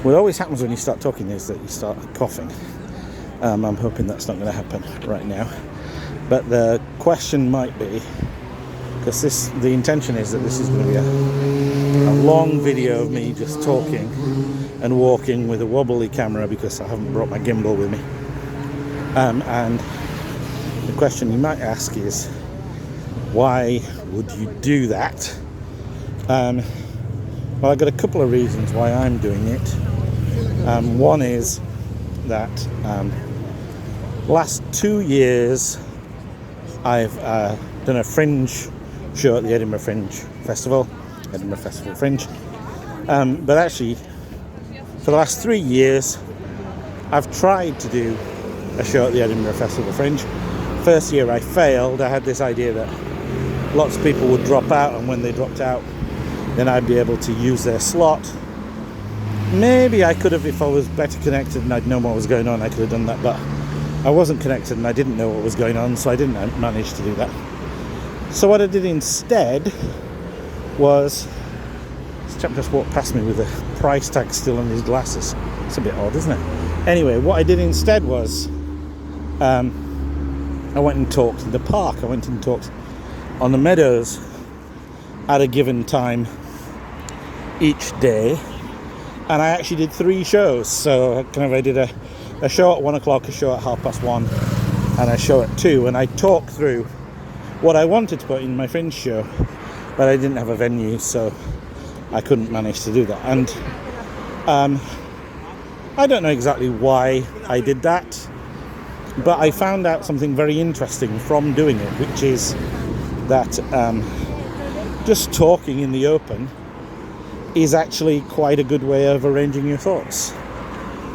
What always happens when you start talking is that you start coughing. I'm hoping that's not going to happen right now. But the question might be, because the intention is that this is going to be a long video of me just talking and walking with a wobbly camera because I haven't brought my gimbal with me. And the question you might ask is, why would you do that? Well, I've got a couple of reasons why I'm doing it. One is that last 2 years I've done a fringe show at the Edinburgh Festival Fringe. But actually, for the last 3 years, I've tried to do a show at the Edinburgh Festival Fringe. First year I failed. I had this idea that lots of people would drop out, and when they dropped out, then I'd be able to use their slot. Maybe I could have, if I was better connected and I'd known what was going on, I could have done that, but I wasn't connected and I didn't know what was going on, so I didn't manage to do that. So what I did instead was, this chap just walked past me with a price tag still on his glasses. It's a bit odd, isn't it? Anyway, what I did instead was I went and talked in the park. I went and talked on the meadows at a given time each day, and I actually did 3 shows. So I did a show at 1 o'clock, a show at 1:30, and a show at 2, and I talked through what I wanted to put in my fringe show, but I didn't have a venue, so I couldn't manage to do that. And I don't know exactly why I did that, but I found out something very interesting from doing it, which is that just talking in the open is actually quite a good way of arranging your thoughts.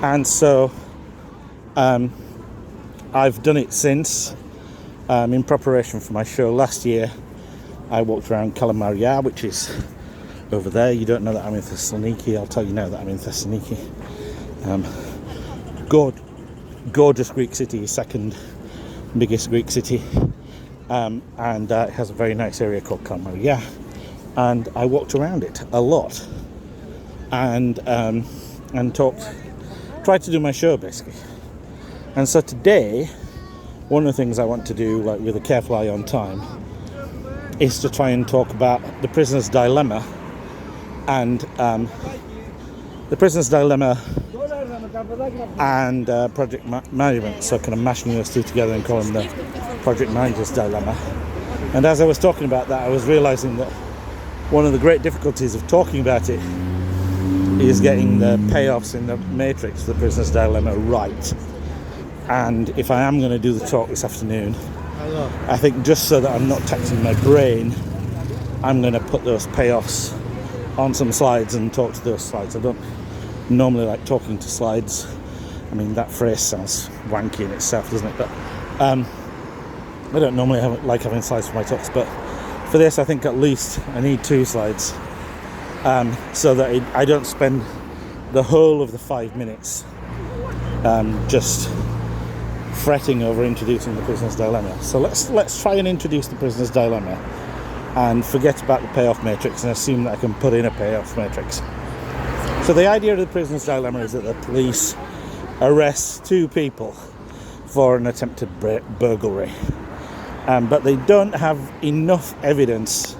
And so I've done it since. In preparation for my show last year, I walked around Kalamaria, which is over there. You don't know that I'm in Thessaloniki. I'll tell you now that I'm in Thessaloniki. Gorgeous Greek city, second biggest Greek city, and it has a very nice area called Kalamaria, and I walked around it a lot and tried to do my show basically. And so today, one of the things I want to do, like with a careful eye on time, is to try and talk about the prisoner's dilemma and project management. So kind of mashing those two together and calling the project manager's dilemma. And as I was talking about that, I was realizing that one of the great difficulties of talking about it is getting the payoffs in the matrix, the prisoner's dilemma, right. And if I am going to do the talk this afternoon, I think just so that I'm not taxing my brain, I'm going to put those payoffs on some slides and talk to those slides. I don't normally like talking to slides. I mean, that phrase sounds wanky in itself, doesn't it? But I don't normally like having slides for my talks, but for this I think at least I need 2 slides, so that I don't spend the whole of the 5 minutes just fretting over introducing the prisoner's dilemma. So let's try and introduce the prisoner's dilemma and forget about the payoff matrix and assume that I can put in a payoff matrix. So the idea of the prisoner's dilemma is that the police arrest 2 people for an attempted burglary, but they don't have enough evidence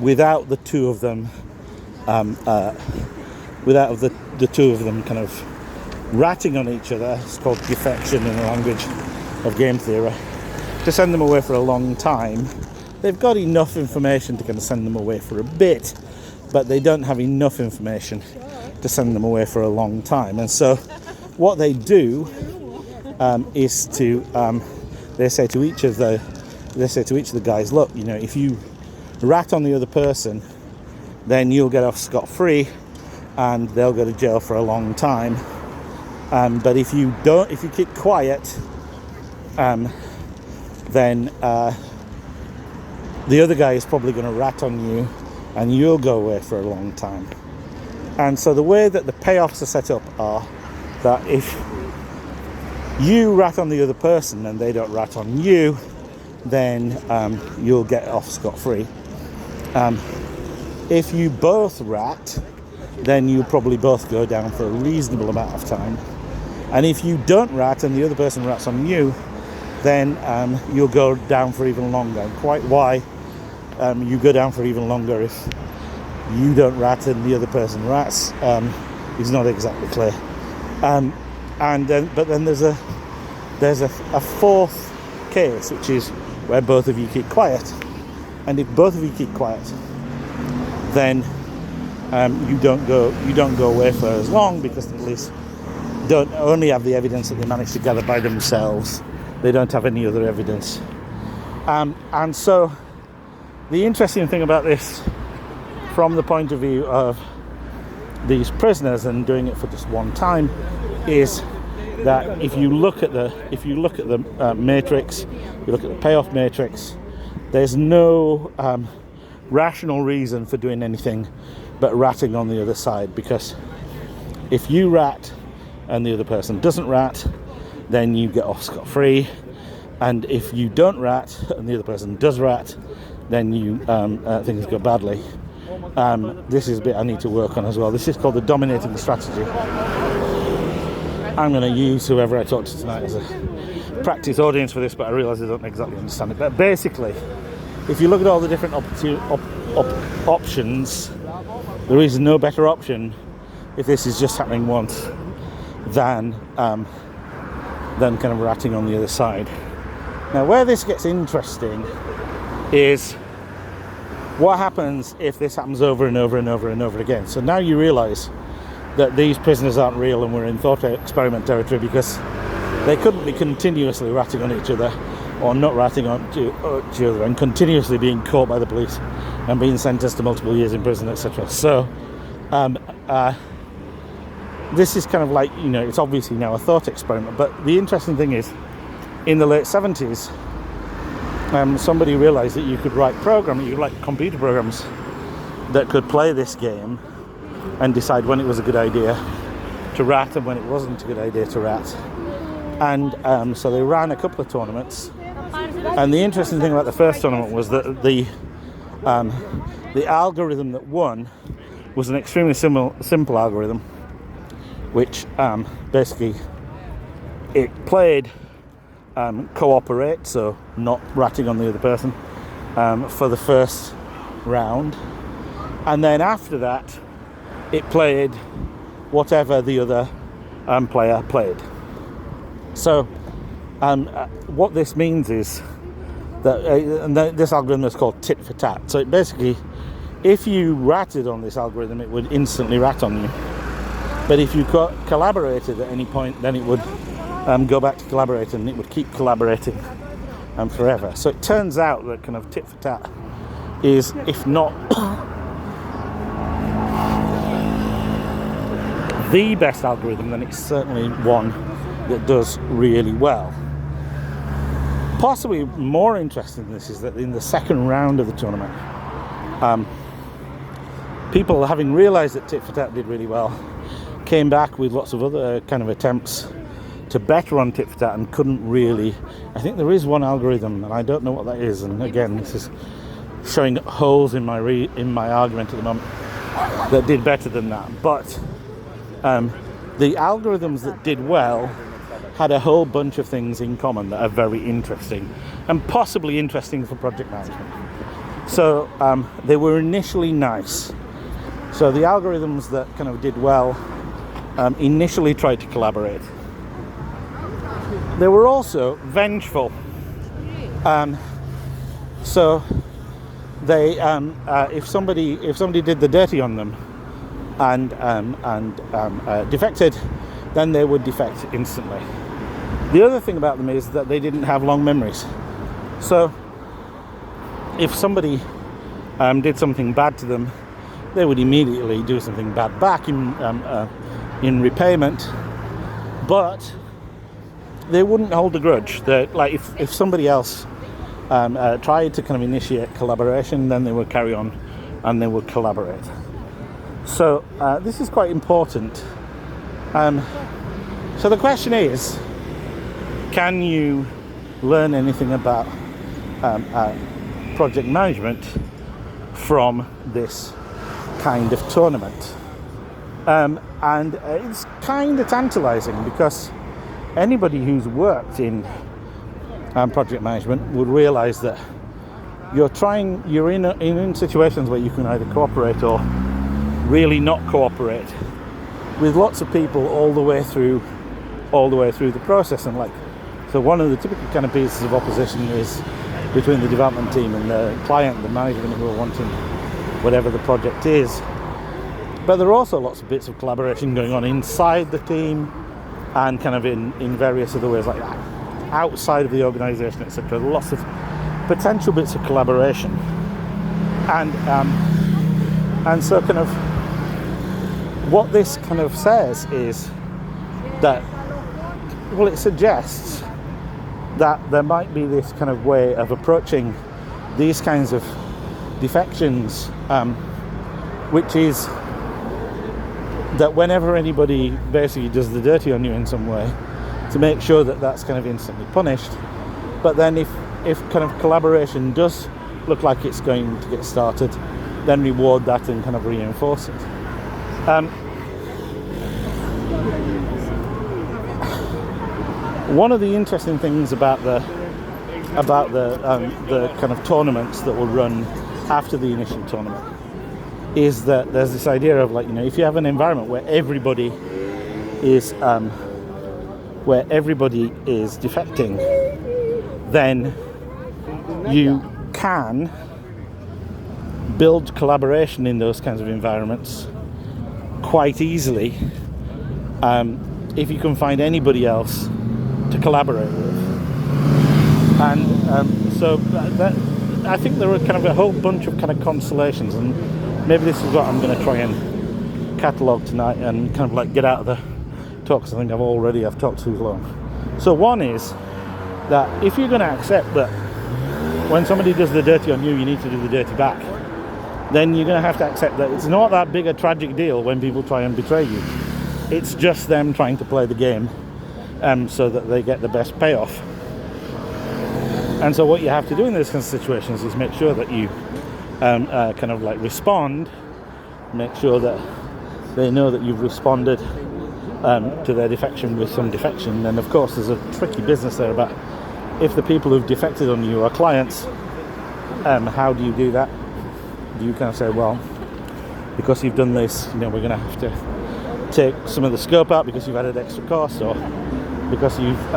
without the 2 of them kind of ratting on each other. It's called defection in the language of game theory, to send them away for a long time. They've got enough information to kind of send them away for a bit, but they don't have enough information to send them away for a long time. And so what they do is to they say to each of the guys, look, you know, if you rat on the other person, then you'll get off scot-free and they'll go to jail for a long time. But if you keep quiet, then the other guy is probably going to rat on you and you'll go away for a long time. And so the way that the payoffs are set up are that if you rat on the other person and they don't rat on you, then you'll get off scot-free. If you both rat, then you probably both go down for a reasonable amount of time. And if you don't rat and the other person rats on you, then you'll go down for even longer. And quite why you go down for even longer if you don't rat and the other person rats is not exactly clear. But then there's a fourth case, which is where both of you keep quiet. And if both of you keep quiet, then you don't go away for as long, because the police don't only have the evidence that they managed to gather by themselves. They don't have any other evidence. And so the interesting thing about this, from the point of view of these prisoners and doing it for just one time, is that if you look at the matrix, you look at the payoff matrix, there's no rational reason for doing anything but ratting on the other side, because if you rat and the other person doesn't rat, then you get off scot-free, and if you don't rat and the other person does rat, then things go badly. This is a bit I need to work on as well. This is called the dominating strategy. I'm going to use whoever I talk to tonight as a practice audience for this, but I realise I don't exactly understand it. But basically, if you look at all the different options, there is no better option if this is just happening once than kind of ratting on the other side. Now, where this gets interesting is what happens if this happens over and over and over and over again. So now you realise that these prisoners aren't real and we're in thought experiment territory, because they couldn't be continuously ratting on each other or not ratting on each other and continuously being caught by the police and being sentenced to multiple years in prison, etc. So this is kind of like, it's obviously now a thought experiment. But the interesting thing is, in the late 70s, somebody realised that you could write computer programs that could play this game and decide when it was a good idea to rat and when it wasn't a good idea to rat. And so they ran a couple of tournaments. And the interesting thing about the first tournament was that the algorithm that won was an extremely simple algorithm, which basically it played cooperate, so not ratting on the other person, for the first round, and then after that it played whatever the other player played. So what this means is that this algorithm is called tit for tat. So it basically, if you ratted on this algorithm, it would instantly rat on you. But if you collaborated at any point, then it would go back to collaborating, and it would keep collaborating forever. So it turns out that kind of tit for tat is, if not the best algorithm, then it's certainly one that does really well. Possibly more interesting than this is that in the second round of the tournament, people, having realised that tit for tat did really well, came back with lots of other kind of attempts to better on tit for tat and couldn't really. I think there is one algorithm, and I don't know what that is, and again, this is showing holes in my argument at the moment, that did better than that. But the algorithms that did well had a whole bunch of things in common that are very interesting, and possibly interesting for project management. So they were initially nice. So the algorithms that kind of did well initially tried to collaborate. They were also vengeful. So they, if somebody did the dirty on them and defected, then they would defect instantly. The other thing about them is that they didn't have long memories. So if somebody did something bad to them, they would immediately do something bad back in repayment, but they wouldn't hold a grudge. Like if somebody else tried to kind of initiate collaboration, then they would carry on and they would collaborate. So this is quite important. So the question is, can you learn anything about project management from this kind of tournament. And it's kind of tantalising, because anybody who's worked in project management would realise that you're in situations where you can either cooperate or really not cooperate with lots of people all the way through the process. And so one of the typical kind of pieces of opposition is between the development team and the client, the management, who are wanting whatever the project is. But there are also lots of bits of collaboration going on inside the team and kind of in various other ways, like outside of the organisation, etc. Lots of potential bits of collaboration. And so kind of what this kind of says is that, well, it suggests that there might be this kind of way of approaching these kinds of defections, which is that whenever anybody basically does the dirty on you in some way, to make sure that that's kind of instantly punished. But then if kind of collaboration does look like it's going to get started, then reward that and kind of reinforce it. One of the interesting things about the kind of tournaments that will run after the initial tournament is that there's this idea of, like, if you have an environment where everybody is defecting, then you can build collaboration in those kinds of environments quite easily if you can find anybody else to collaborate with. And so I think there are kind of a whole bunch of kind of consolations, and maybe this is what I'm going to try and catalogue tonight and kind of like get out of the talk, because I think I've talked too long. So one is that if you're going to accept that when somebody does the dirty on you, you need to do the dirty back, then you're going to have to accept that it's not that big a tragic deal when people try and betray you. It's just them trying to play the game so that they get the best payoff. And so what you have to do in those kinds of situations is make sure that you kind of like respond, make sure that they know that you've responded to their defection with some defection. And of course there's a tricky business there about, if the people who've defected on you are clients, how do you do that? Do you kind of say, well, because you've done this, we're going to have to take some of the scope out because you've added extra costs, or because you've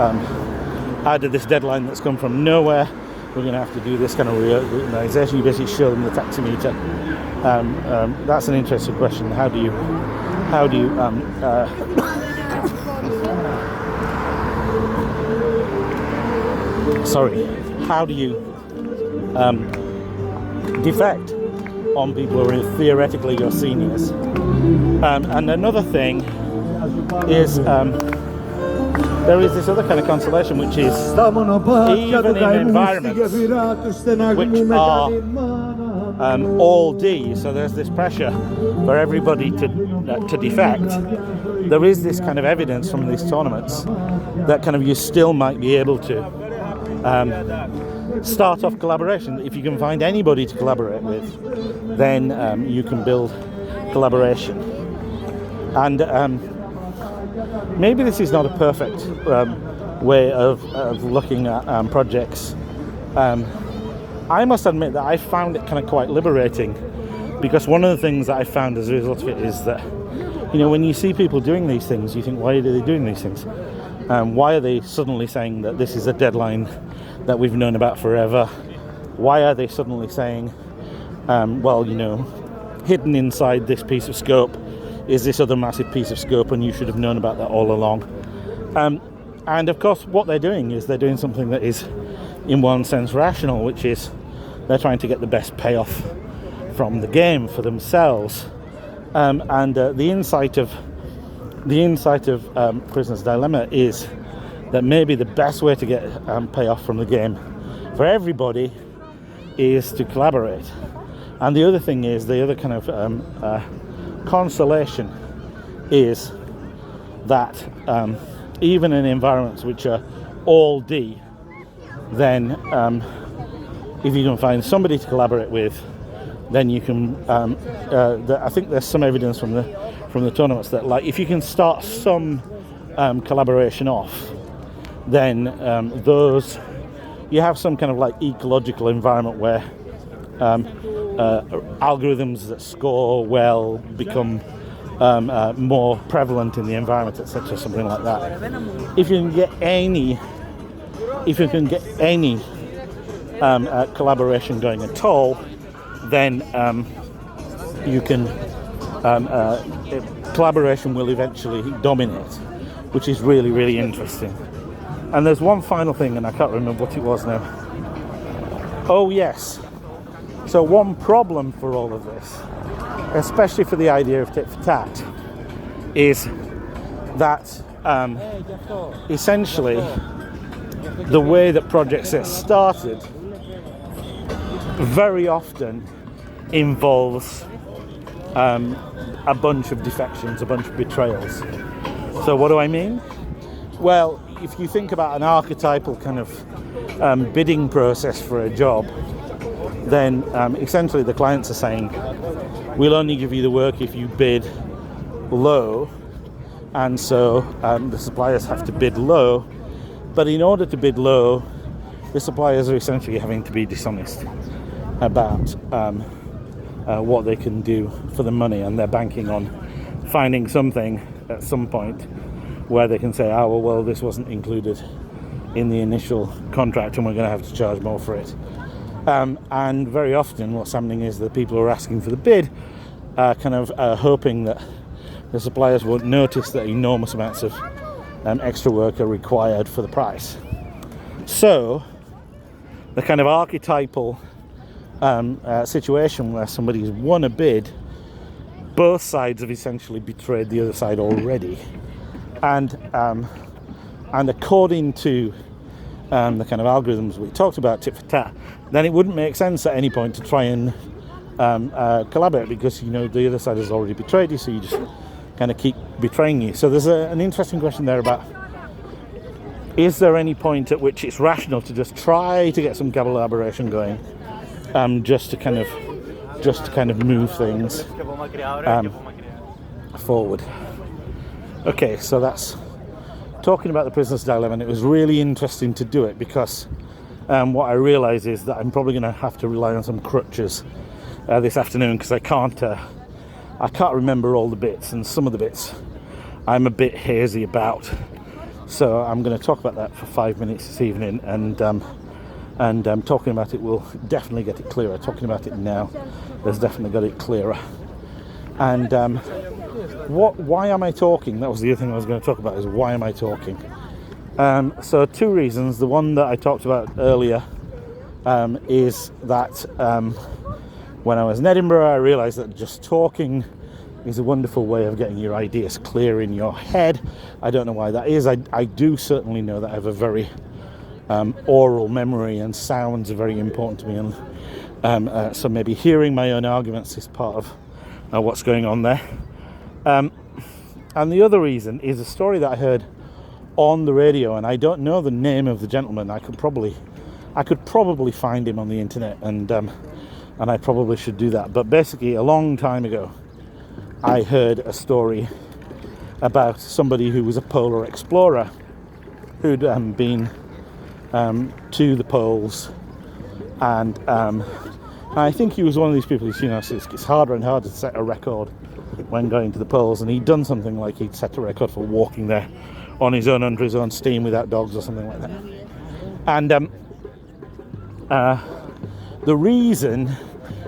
added this deadline that's come from nowhere, we're going to have to do this kind of reorganisation. You basically show them the taximeter. That's an interesting question. How do you defect on people who are theoretically your seniors? And another thing is there is this other kind of consolation, which is even in environments which are all D, so there's this pressure for everybody to defect, there is this kind of evidence from these tournaments that kind of you still might be able to start off collaboration. If you can find anybody to collaborate with, then you can build collaboration. And maybe this is not a perfect way of looking at projects. I must admit that I found it kind of quite liberating, because one of the things that I found as a result of it is that, when you see people doing these things, you think, why are they doing these things? Why are they suddenly saying that this is a deadline that we've known about forever? Why are they suddenly saying, hidden inside this piece of scope is this other massive piece of scope, and you should have known about that all along? And of course what they're doing is they're doing something that is in one sense rational, which is they're trying to get the best payoff from the game for themselves. The insight of Prisoner's Dilemma is that maybe the best way to get payoff from the game for everybody is to collaborate. And the other thing is, the other kind of consolation is that even in environments which are all D, then if you can find somebody to collaborate with, then you can. I think there's some evidence from the tournaments that, like, if you can start some collaboration off, then those you have some kind of like ecological environment where algorithms that score well become more prevalent in the environment, etc. Something like that. If you can get any collaboration going at all, then you can collaboration will eventually dominate, which is really, really interesting. And there's one final thing, and I can't remember what it was now. Oh yes. So one problem for all of this, especially for the idea of tit for tat, is that essentially the way that projects get started very often involves a bunch of defections, a bunch of betrayals. So what do I mean? Well, if you think about an archetypal kind of bidding process for a job, then essentially the clients are saying, we'll only give you the work if you bid low, and so the suppliers have to bid low. But in order to bid low, the suppliers are essentially having to be dishonest about what they can do for the money, and they're banking on finding something at some point where they can say, oh, well, this wasn't included in the initial contract and we're going to have to charge more for it. And very often what's happening is that people who are asking for the bid are kind of hoping that the suppliers won't notice that enormous amounts of extra work are required for the price. So the kind of archetypal situation where somebody's won a bid, both sides have essentially betrayed the other side already. And according to the kind of algorithms we talked about, tit for tat, then it wouldn't make sense at any point to try and collaborate, because you know the other side has already betrayed you, so you just kind of keep betraying you. So there's an interesting question there about, is there any point at which it's rational to just try to get some collaboration going, just to kind of move things forward? Okay, so that's talking about the prisoner's dilemma, and it was really interesting to do it because what I realise is that I'm probably going to have to rely on some crutches this afternoon, because I can't remember all the bits, and some of the bits I'm a bit hazy about. So I'm going to talk about that for 5 minutes this evening, and talking about it will definitely get it clearer. Talking about it now has definitely got it clearer. And why am I talking? That was the other thing I was going to talk about, is why am I talking? So two reasons. The one that I talked about earlier is that when I was in Edinburgh, I realised that just talking is a wonderful way of getting your ideas clear in your head. I don't know why that is. I do certainly know that I have a very oral memory, and sounds are very important to me, and so maybe hearing my own arguments is part of what's going on there. And the other reason is a story that I heard on the radio, and I don't know the name of the gentleman. I could probably find him on the internet, and I probably should do that. But basically, a long time ago, I heard a story about somebody who was a polar explorer who'd been to the poles, and I think he was one of these people who's, it's harder and harder to set a record when going to the poles, and he'd done something like he'd set a record for walking there on his own, under his own steam, without dogs or something like that. And the reason,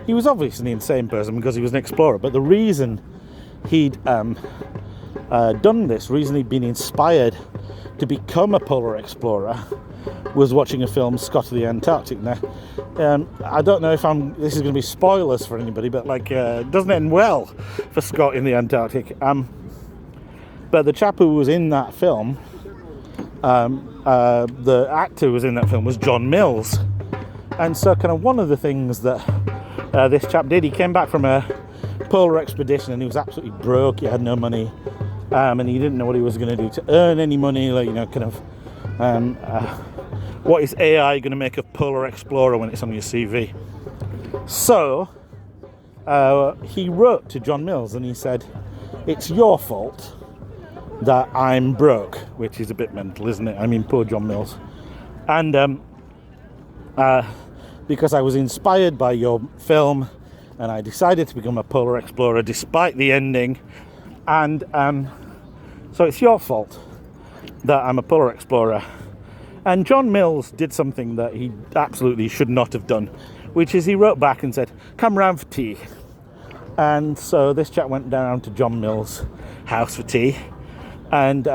he was obviously an insane person because he was an explorer, but the reason he'd done this, reason he'd been inspired to become a polar explorer, was watching a film, Scott of the Antarctic. Now, I don't know if this is going to be spoilers for anybody, but it doesn't end well for Scott in the Antarctic. But the chap who was in that film, the actor who was in that film, was John Mills. And so kind of one of the things that this chap did, he came back from a polar expedition and he was absolutely broke, he had no money, and he didn't know what he was going to do to earn any money, what is AI going to make a polar explorer when it's on your CV? So he wrote to John Mills and he said, "It's your fault that I'm broke," which is a bit mental, isn't it? I mean, poor John Mills. And because I was inspired by your film and I decided to become a polar explorer despite the ending, and so it's your fault that I'm a polar explorer. And John Mills did something that he absolutely should not have done, which is he wrote back and said, "Come round for tea." And so this chap went down to John Mills' house for tea, and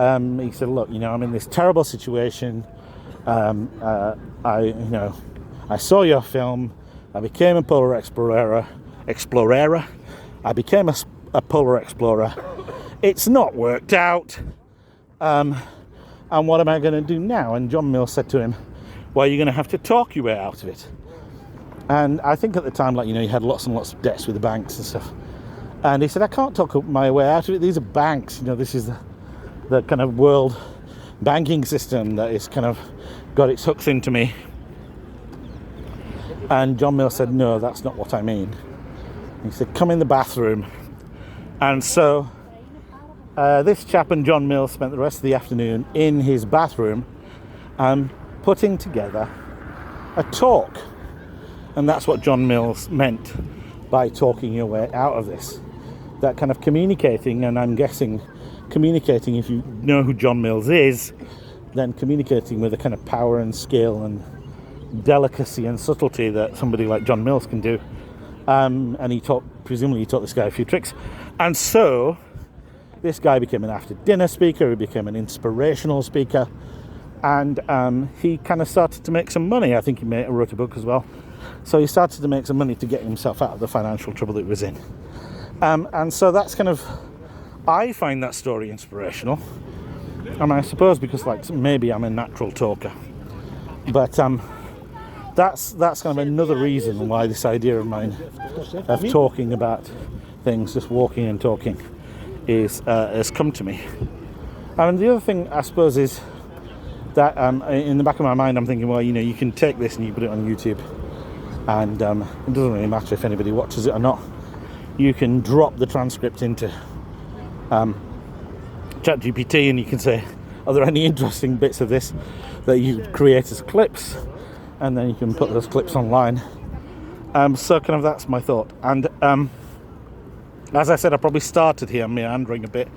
he said, "Look, I'm in this terrible situation. I saw your film. I became a polar explorer. I became a polar explorer. It's not worked out. And what am I going to do now?" And John Mills said to him, "Well, you're going to have to talk your way out of it." And I think at the time, he had lots and lots of debts with the banks and stuff. And he said, "I can't talk my way out of it. These are banks. This is the kind of world banking system that is kind of got its hooks into me." And John Mills said, "No, that's not what I mean." He said, "Come in the bathroom." And so this chap and John Mills spent the rest of the afternoon in his bathroom putting together a talk. And that's what John Mills meant by talking your way out of this. That kind of communicating, and I'm guessing communicating, if you know who John Mills is, then communicating with a kind of power and skill and delicacy and subtlety that somebody like John Mills can do. And presumably he taught this guy a few tricks. And so this guy became an after-dinner speaker, he became an inspirational speaker, and he kind of started to make some money. I think he wrote a book as well. So he started to make some money to get himself out of the financial trouble that he was in. And so that's kind of, I find that story inspirational. And I suppose because maybe I'm a natural talker. But that's kind of another reason why this idea of mine of talking about things, just walking and talking, has come to me. And the other thing, I suppose, is that in the back of my mind I'm thinking, well, you can take this and you put it on YouTube, and it doesn't really matter if anybody watches it or not. You can drop the transcript into ChatGPT and you can say, "Are there any interesting bits of this that you create as clips?" And then you can put those clips online. So kind of that's my thought. And as I said, I probably started here meandering a bit.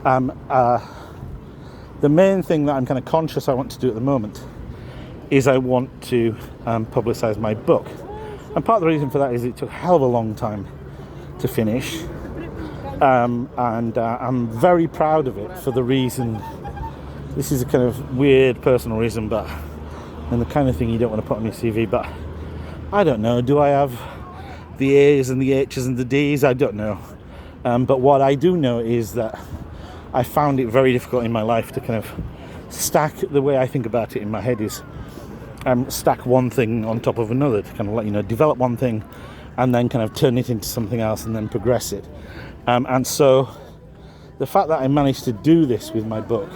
The main thing that I'm kind of conscious I want to do at the moment is I want to publicise my book. And part of the reason for that is it took a hell of a long time to finish. And I'm very proud of it for the reason, this is a kind of weird personal reason, and the kind of thing you don't want to put on your CV, but I don't know, do I have the A's and the H's and the D's? I don't know. But what I do know is that I found it very difficult in my life to kind of stack, the way I think about it in my head is stack one thing on top of another, to kind of develop one thing and then kind of turn it into something else and then progress it. And so the fact that I managed to do this with my book,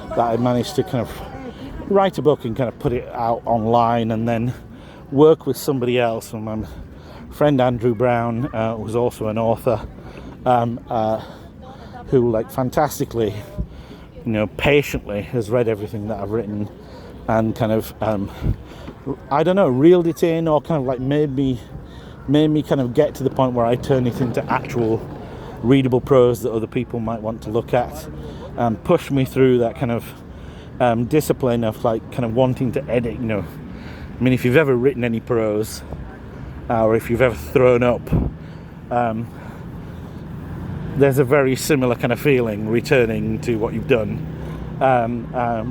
that I managed to kind of write a book and kind of put it out online and then work with somebody else, and my friend Andrew Brown, who's also an author, who fantastically, patiently has read everything that I've written and kind of, I don't know, reeled it in, or kind of made me kind of get to the point where I turn it into actual readable prose that other people might want to look at, push me through that kind of discipline of kind of wanting to edit. I mean, if you've ever written any prose, or if you've ever thrown up, there's a very similar kind of feeling returning to what you've done.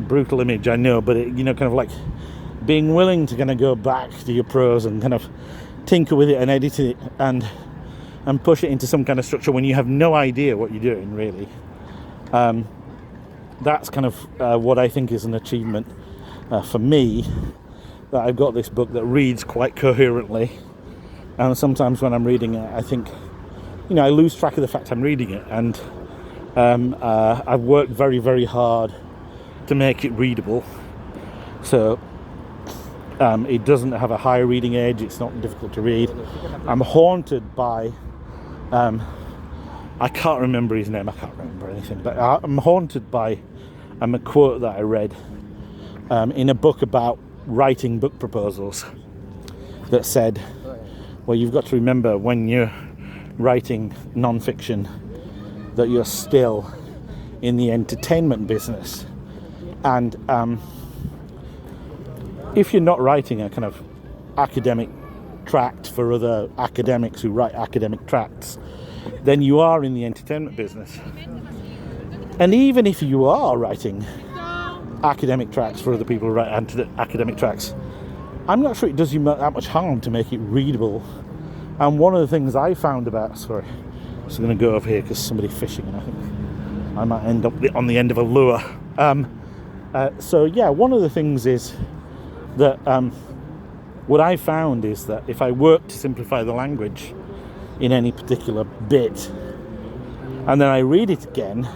Brutal image, I know, but it, kind of being willing to kind of go back to your prose and kind of tinker with it and edit it and push it into some kind of structure when you have no idea what you're doing, really. That's kind of what I think is an achievement for me, that I've got this book that reads quite coherently. And sometimes when I'm reading it, I think, I lose track of the fact I'm reading it. And I've worked very, very hard to make it readable. So it doesn't have a high reading age. It's not difficult to read. I'm haunted by I can't remember his name, I can't remember anything, but I'm haunted by a quote that I read in a book about writing book proposals that said, well, you've got to remember when you're writing non-fiction that you're still in the entertainment business, and if you're not writing a kind of academic tract for other academics who write academic tracts, then you are in the entertainment business. And even if you are writing academic tracts for other people who write academic tracts, I'm not sure it does you that much harm to make it readable. And one of the things I found about, sorry, I'm just going to go over here because somebody's fishing and I think I might end up on the end of a lure. So yeah, one of the things is that what I found is that if I work to simplify the language in any particular bit and then I read it again,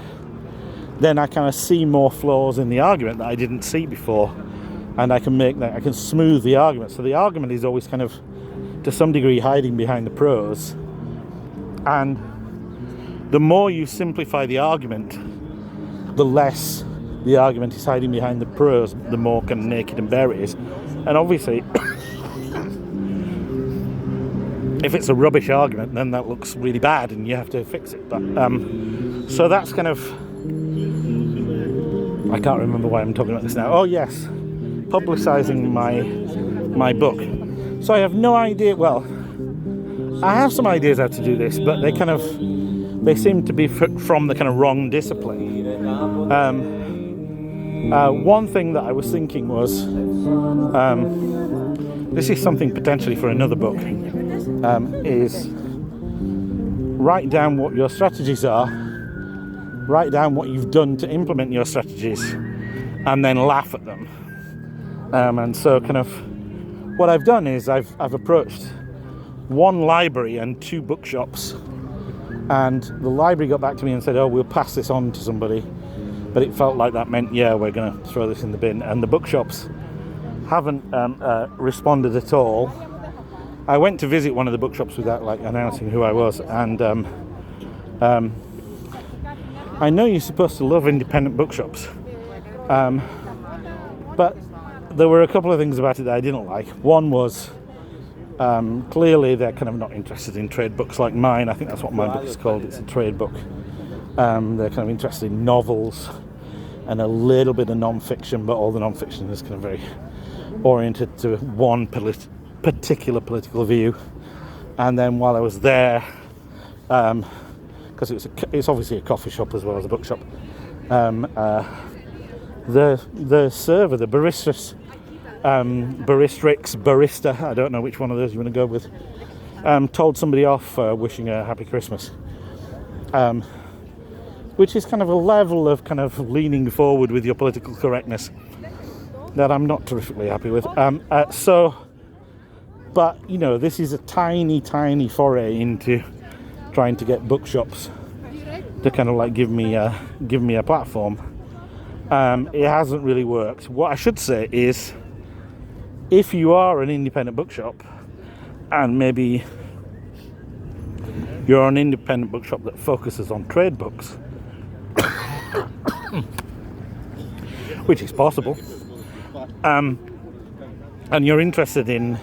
then I kind of see more flaws in the argument that I didn't see before, and I can smooth the argument. So the argument is always kind of to some degree hiding behind the prose, and the more you simplify the argument, the less the argument is hiding behind the prose, the more kind of naked and bare it is. And obviously if it's a rubbish argument, then that looks really bad and you have to fix it. But so that's kind of, I can't remember why I'm talking about this now. Oh yes, publicising my book. So I have no idea, well, I have some ideas how to do this, but they seem to be from the kind of wrong discipline. One thing that I was thinking was, this is something potentially for another book, is write down what your strategies are, write down what you've done to implement your strategies, and then laugh at them. And so kind of what I've done is I've approached one library and 2 bookshops, and the library got back to me and said, oh, we'll pass this on to somebody, but it felt like that meant, yeah, we're going to throw this in the bin. And the bookshops haven't responded at all. I went to visit one of the bookshops without announcing who I was, and I know you're supposed to love independent bookshops, but there were a couple of things about it that I didn't like. One was clearly they're kind of not interested in trade books like mine. I think that's what my book is called. It's a trade book. They're kind of interested in novels and a little bit of non-fiction, but all the non-fiction is kind of very oriented to one particular political view. And then while I was there, because it's obviously a coffee shop as well as a bookshop, the server, the barista, I don't know which one of those you want to go with, told somebody off wishing a happy Christmas, which is kind of a level of kind of leaning forward with your political correctness that I'm not terrifically happy with. But you know, this is a tiny foray into trying to get bookshops to kind of give me a platform. It hasn't really worked. What I should say is, if you are an independent bookshop, and maybe you're an independent bookshop that focuses on trade books, which is possible, and you're interested in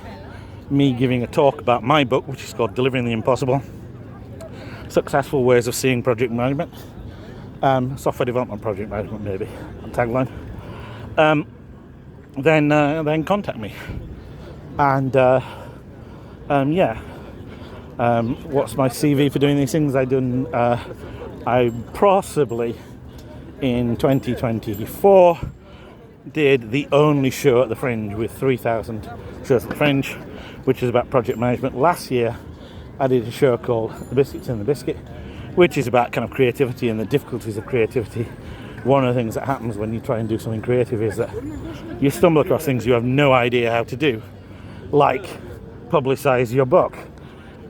me giving a talk about my book, which is called Delivering the Impossible, Successful Ways of Seeing Project Management, Software Development Project Management, maybe, tagline, then contact me. And what's my CV for doing these things? I possibly in 2024 did the only show at the Fringe with 3,000 shows at the Fringe, which is about project management. Last year I did a show called The Biscuits in the Biscuit, which is about kind of creativity and the difficulties of creativity. One of the things that happens when you try and do something creative is that you stumble across things you have no idea how to do, like publicise your book.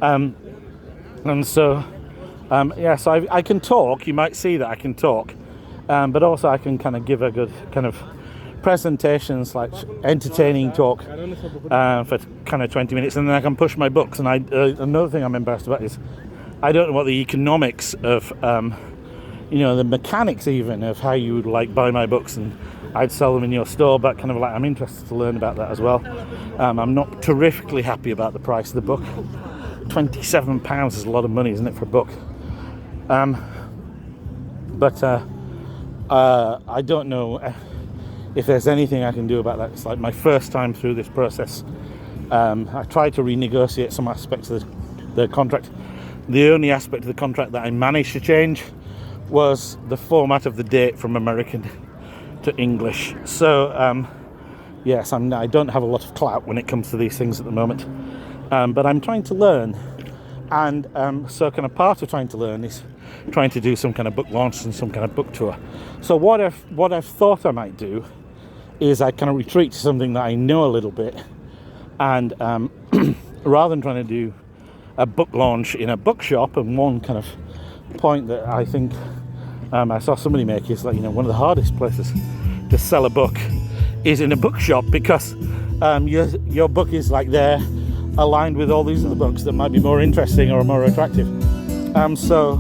So I can talk. You might see that I can talk, but also I can kind of give a good kind of presentations, like entertaining talk for kind of 20 minutes, and then I can push my books. And another thing I'm embarrassed about is I don't know what the economics of, the mechanics even of how you would like buy my books and I'd sell them in your store, but kind of like I'm interested to learn about that as well. I'm not terrifically happy about the price of the book. £27 is a lot of money, isn't it, for a book? But I don't know if there's anything I can do about that. It's like my first time through this process. I tried to renegotiate some aspects of the contract. The only aspect of the contract that I managed to change was the format of the date from American to English. So yes, I don't have a lot of clout when it comes to these things at the moment, but I'm trying to learn, and so kind of part of trying to learn is trying to do some kind of book launch and some kind of book tour. So what I've thought I might do is I kind of retreat to something that I know a little bit, and rather than trying to do a book launch in a bookshop, and one kind of point that I think I saw somebody make is like, one of the hardest places to sell a book is in a bookshop, because your book is like there aligned with all these other books that might be more interesting or more attractive. So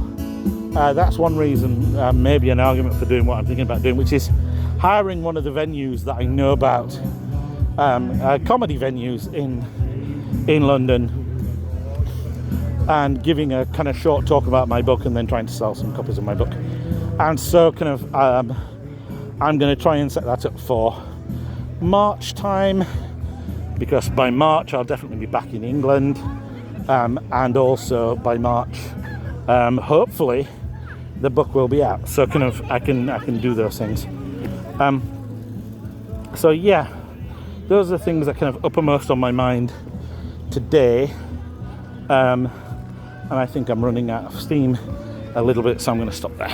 that's one reason, maybe an argument for doing what I'm thinking about doing, which is hiring one of the venues that I know about, comedy venues in London, and giving a kind of short talk about my book and then trying to sell some copies of my book. And so kind of I'm going to try and set that up for March time, because by March I'll definitely be back in England, and also by March hopefully the book will be out, so kind of I can do those things. So yeah, those are the things that kind of uppermost on my mind today, and I think I'm running out of steam a little bit, so I'm going to stop there.